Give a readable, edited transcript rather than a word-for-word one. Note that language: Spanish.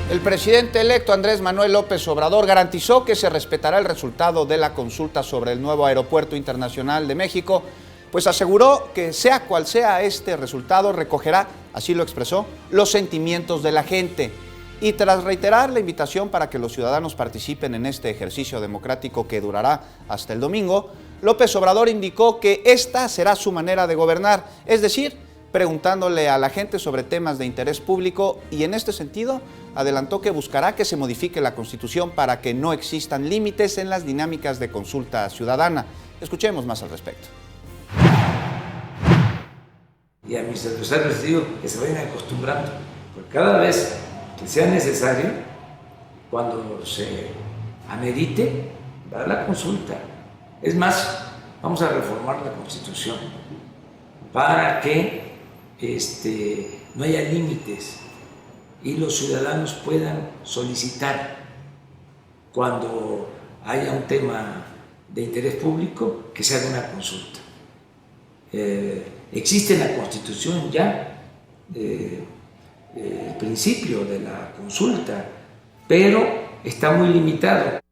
El presidente electo Andrés Manuel López Obrador garantizó que se respetará el resultado de la consulta sobre el nuevo Aeropuerto Internacional de México, pues aseguró que sea cual sea este resultado, recogerá, así lo expresó, los sentimientos de la gente. Y tras reiterar la invitación para que los ciudadanos participen en este ejercicio democrático que durará hasta el domingo, López Obrador indicó que esta será su manera de gobernar, es decir, preguntándole a la gente sobre temas de interés público, y en este sentido adelantó que buscará que se modifique la Constitución para que no existan límites en las dinámicas de consulta ciudadana. Escuchemos más al respecto. Y a mis adversarios les digo que se vayan acostumbrando, porque cada vez que sea necesario, cuando se amerite, dar la consulta. Es más, vamos a reformar la Constitución para que no haya límites y los ciudadanos puedan solicitar cuando haya un tema de interés público que se haga una consulta. Existe en la Constitución ya el principio de la consulta, pero está muy limitado.